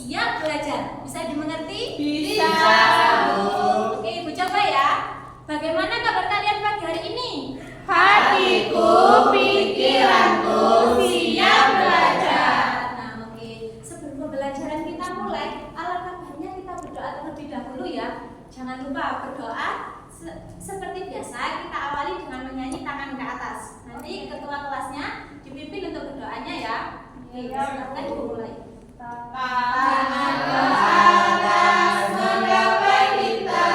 siap belajar. Bisa dimengerti? Bisa. Oke, Ibu coba ya. Bagaimana kabar kalian pagi hari ini? Hatiku, pikiranku siap belajar. Nah, oke. Sebelum pembelajaran kita mulai, alangkah baiknya kita berdoa terlebih dahulu ya. Jangan lupa berdoa seperti biasa. Kita awali dengan menyanyi tangan ke atas. Nanti ketua kelasnya dipimpin untuk berdoanya ya. Oke, silakan dimulai. Tangan ke atas menggapai kita,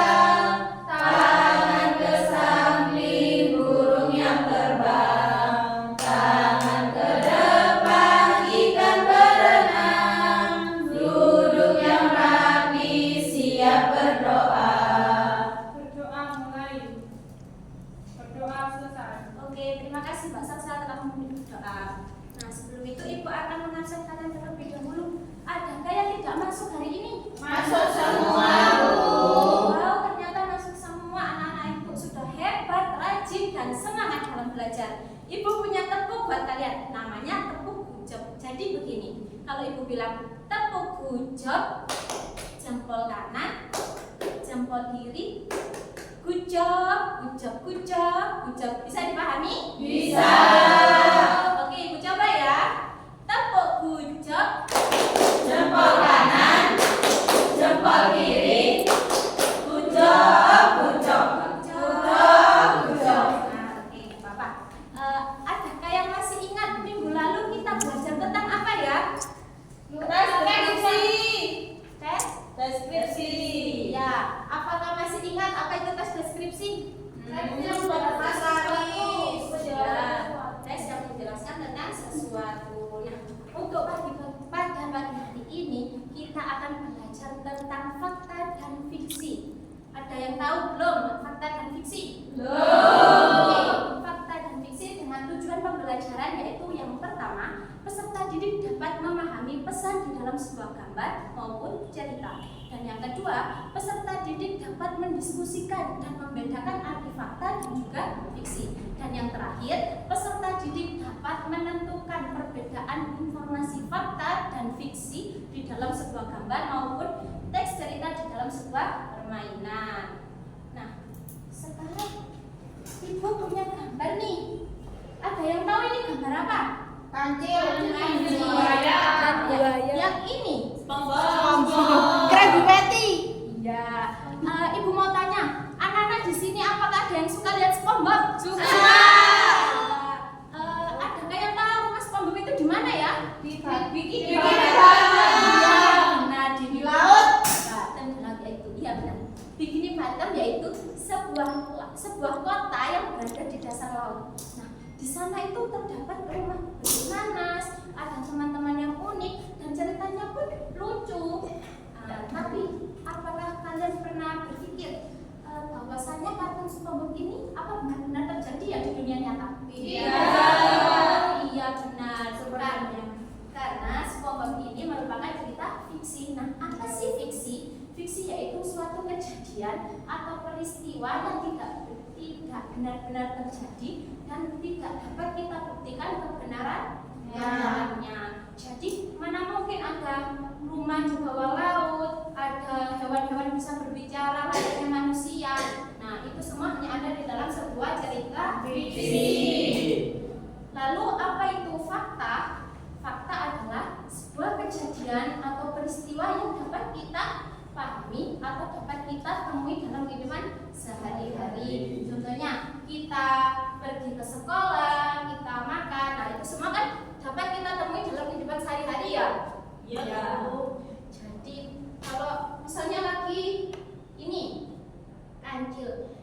tangan ke samping burung yang terbang, tangan ke depan ikan berenang, duduk yang rapi siap berdoa. Berdoa mulai, berdoa selesai. Oke, terima kasih Mbak Salsa telah memimpin doa. Nah, sebelum itu Ibu akan mengabsen kalian terlebih dahulu. Adakah yang tidak masuk hari ini? Masuk semua, Bu. Wow, ternyata masuk semua. Anak-anak Ibu sudah hebat, rajin, dan semangat dalam belajar. Ibu punya tepuk buat kalian. Namanya tepuk gujob. Jadi begini, kalau Ibu bilang tepuk gujob, jempol kanan, jempol kiri, gujob, gujob, gujob, gujob. Bisa dipahami? Bisa. Oke, Ibu coba ya. Tepuk gujob, Jempol kanan, jempol kiri, gujob, gujob, gujob, gujob. Nah, oke, Bapak. Adakah yang masih ingat minggu lalu kita belajar tentang apa ya? Deskripsi. Tes Deskripsi. Ya, apakah masih ingat apa itu tes deskripsi? Yang buat masalah. Ya, tes yang menjelaskan tentang sesuatu. Nah, untuk pada pagi hari ini kita akan belajar tentang fakta dan fiksi. Ada yang tahu belum fakta dan fiksi? Oke, fakta dan fiksi dengan tujuan pembelajaran yaitu yang pertama, peserta didik dapat memahami pesan di dalam sebuah gambar maupun cerita. Dan yang kedua, peserta didik dapat mendiskusikan dan membedakan arti fakta dan juga fiksi. Dan yang terakhir, peserta didik dapat menentukan perbedaan informasi fakta dan fiksi di dalam sebuah gambar maupun teks cerita di dalam sebuah permainan. Nah, sekarang Ibu punya gambar nih. Ada yang tahu ini gambar apa? Kancil. Buaya. Yang ini? Krabby Patty. Iya. Ibu mau tanya, anak-anak di sini apakah ada yang suka lihat SpongeBob? Suka. Adakah yang tahu rumah SpongeBob itu di mana ya? Di Bikini Bottom. Nah, di laut. Bottom yaitu, iya benar. Bikini Bottom yaitu sebuah kota yang berada di dasar laut. Nah, di sana itu terdapat rumah nanas, ada teman-teman yang unik dan ceritanya pun lucu. Tapi apakah kalian pernah berpikir bahwasanya kartun SpongeBob ini apa benar-benar terjadi ya di dunia nyata? Iya. Iya benar sebenarnya. Karena SpongeBob ini merupakan cerita fiksi. Nah, apa sih fiksi? Fiksi yaitu suatu kejadian atau peristiwa yang tidak benar-benar terjadi dan tidak dapat kita buktikan kebenarannya. Jadi mana mungkin ada rumah di bawah laut, ada hewan-hewan bisa berbicara layaknya manusia. Nah, itu semua hanya ada di dalam sebuah cerita fiksi. Lalu apa itu fakta? Fakta adalah sebuah kejadian atau peristiwa yang dapat kita pahami atau dapat kita temui dalam kehidupan sehari-hari. Contohnya, kita pergi ke sekolah, kita makan. Nah, itu semua kan dapat kita temui dalam kehidupan sehari-hari ya. Iya. Jadi kalau misalnya lagi ini kancil,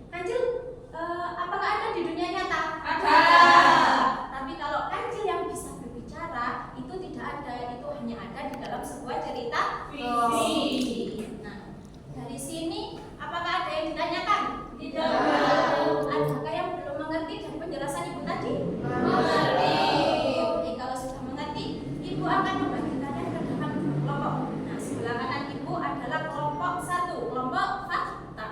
apakah ada di dunia nyata? Ada. Tapi kalau kancil yang bisa berbicara itu tidak ada, itu hanya ada di dalam sebuah cerita Fiksi. Nah, dari sini apakah ada yang ditanyakan? Tidak. Adakah yang belum mengerti dari penjelasan Ibu tadi? Mengerti. Oke, kalau sudah mengerti, Ibu akan membagi kalian ke dalam kelompok. Nah, sebelah kanan Ibu adalah kelompok 1, kelompok fakta.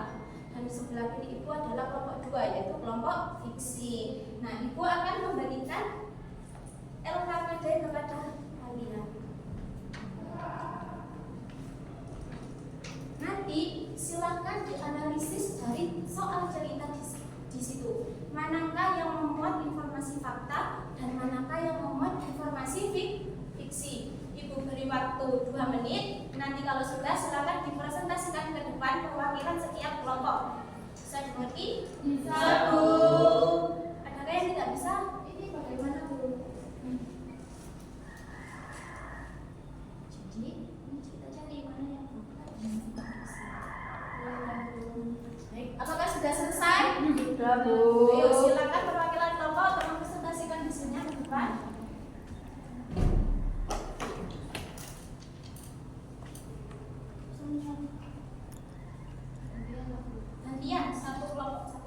Dan sebelah kiri Ibu adalah kelompok 2, yaitu kelompok fiksi. Nah, Ibu akan memberikan LKPD kepada kalian. nanti silakan dianalisis dari soal cerita di situ. Manakah yang memuat informasi fakta dan manakah yang memuat informasi fiksi. Ibu beri waktu 2 menit. Nanti kalau sudah silakan dipresentasikan ke depan perwakilan setiap kelompok. Bisa dimengerti? Bisa, Bu. Adakah yang tidak bisa? Ini bagaimana, Bu? Jadi, ini kita cari mana yang baik, apakah sudah selesai? Sudah, Bu. Ayo, silakan perwakilan kelompok untuk mempresentasikan hasilnya ke depan. Gantian, satu kelompok.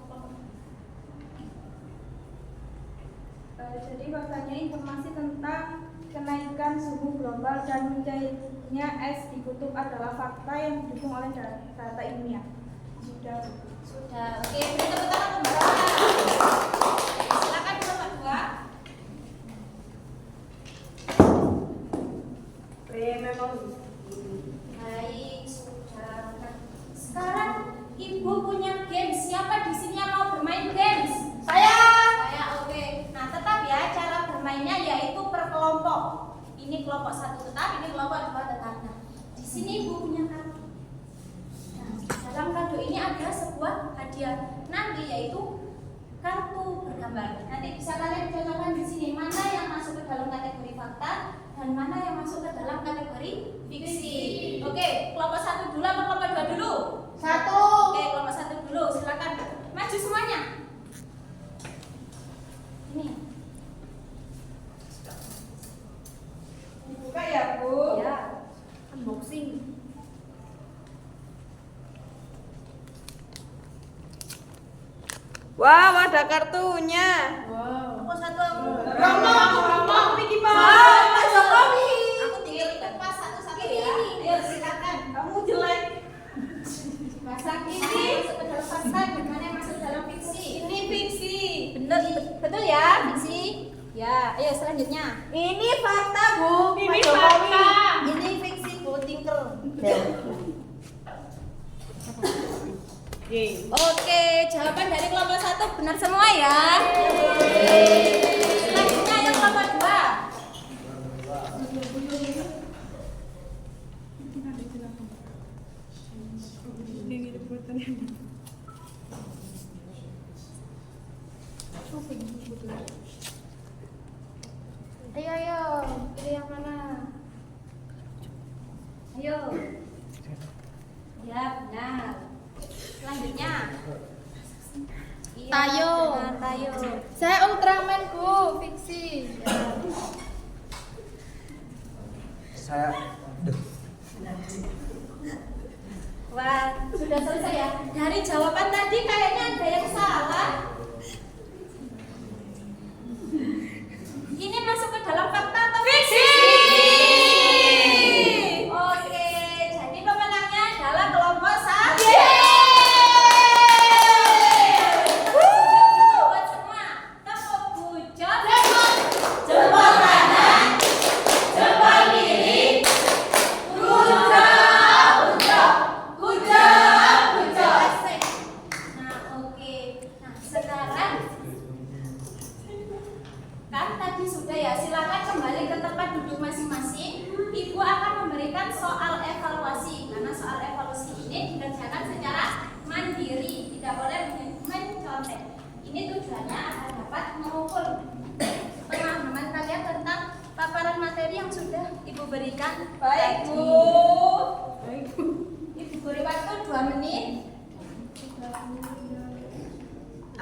Jadi faktanya informasi tentang kenaikan suhu global dan mencairnya es di kutub adalah fakta yang didukung oleh data ilmiah. Sudah. Oke, beri tepuk tangan untuk silakan kelompok 2. Baik, sudah. Sekarang Ibu punya games. Siapa di sini yang mau bermain games? Saya, oke. Nah, tetap ya cara bermainnya yaitu per kelompok. Ini kelompok 1 tetap, ini kelompok 2 tetap. Nah, di sini Ibu punya kartu. Nah, dalam kartu ini ada sebuah hadiah nanti yaitu kartu bergambar. Nanti bisa kalian contohkan di sini mana yang masuk ke dalam kategori fakta dan mana yang masuk ke dalam kategori fiksi. Oke, kelompok 1 dulu atau kelompok 2 dulu? 1. Oke, kelompok 1 dulu. Silakan maju semuanya. Ini. Buka ya, Bu. Ya. Unboxing. Wow, ada kartunya. Wow. Kelompok 1 aku. Romo, Vicky Pak. Pak Jokowi. Aku tinggal ikut pas satu-satu ya. Ayo silakan. Kamu jelek. Pasang ini masuk ke dalam fakta dan mana yang masuk dalam fiksi. Ini fiksi. Betul ya, fiksi. Ya, ayo selanjutnya. Ini fakta, Bu. Ini Pak Jokowi. fakta. Ini fiksi, Bu. Tinker. Oke, jawaban dari kelompok 1 benar semua ya. Selanjutnya yang kelompok 2. Ayo, pilih yang mana? Ayo. Ya, benar. Selanjutnya. Iya, Tayo. benar, Tayo. Saya Ultraman, Bu. Fiksi. Saya Wah, sudah selesai ya. Dari jawaban tadi kayaknya ada yang salah. Ini masuk ke dalam fakta atau fiksi? Oke, jadi pemenangnya adalah kelompok 1. Buat semua, tepuk bucot, jempol kanan, jempol kiri, Nah, oke. Nah, sekarang kan tadi sudah ya, silakan kembali ke tempat duduk masing-masing. Ibu akan memberikan soal evaluasi karena soal evaluasi ini dikerjakan secara mandiri, tidak boleh mencontek. Ini tujuannya agar dapat mengukur pemahaman kalian tentang paparan materi yang sudah Ibu berikan. Baik, tadi. Bu. Ibu beri waktu 2 menit.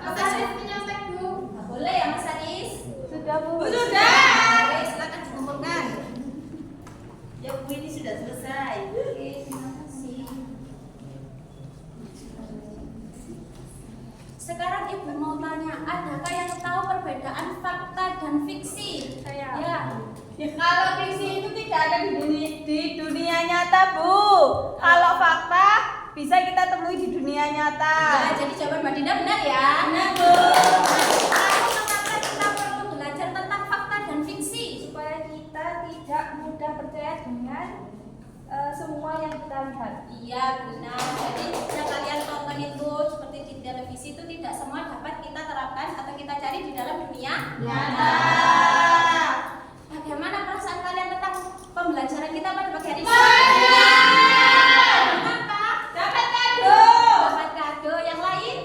Apakah sudah menyampaikan, Bu? Nggak boleh ya, Mas Aris? Sudah, Bu. Oke, silakan dikumpulkan. Ya, Bu, ini sudah selesai. Oke, terima kasih. Sekarang Ibu mau tanya, adakah yang tahu perbedaan fakta dan fiksi? Saya. Ya. Kalau fiksi itu tidak ada di dunia nyata, Bu. Kalau fakta bisa kita temui di dunia nyata. Nah, jadi jawaban Mbak Dinda benar ya? Benar, Bu. Lalu mengapa kita perlu belajar tentang fakta dan fiksi? Supaya kita tidak mudah percaya dengan semua yang kita lihat. Iya benar. Jadi yang kalian tonton itu seperti di televisi itu tidak semua dapat kita terapkan atau kita cari di dalam dunia nyata. Bagaimana perasaan kalian tentang pembelajaran kita pada pagi hari ini? Kenapa? Dapat kado. Dapat kado. Yang lain?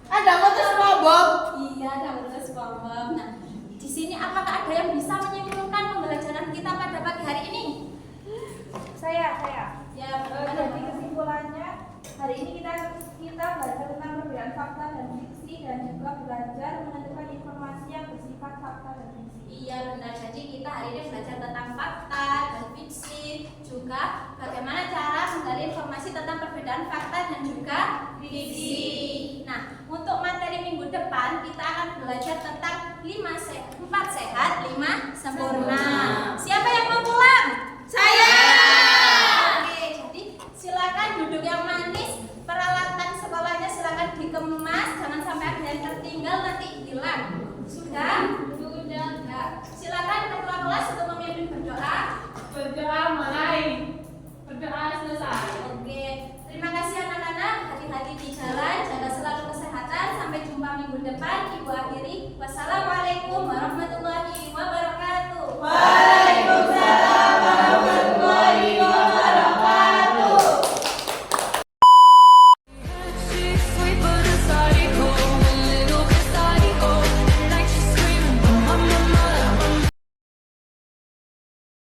Ada foto SpongeBob. Iya, ada terus SpongeBob. Nah, di sini apakah ada yang bisa menyimpulkan pembelajaran kita pada pagi hari ini? Saya. Ya, Jadi kesimpulannya hari ini kita belajar tentang perbedaan fakta dan fiksi dan juga belajar menentukan informasi yang bersifat fakta dan fiksi. Iya benar, jadi kita hari ini belajar tentang fakta dan fiksi, juga bagaimana cara menggali informasi tentang perbedaan fakta dan juga fiksi. Nah, untuk materi minggu depan kita akan belajar tentang 4 sehat, 5 sempurna. Siapa yang mau pulang? Saya. Oke, jadi silakan duduk yang manis. Peralatan sekolahnya silakan dikemas, jangan sampai ada yang tertinggal nanti hilang. Sudah? Sudah. Nah, silakan ketua kelas untuk memimpin berdoa. Berdoa mulai. Berdoa selesai. Oke, terima kasih anak-anak. Hati-hati di jalan, jaga selalu kesehatan. Sampai jumpa minggu depan. Ibu akhiri. Wassalamualaikum.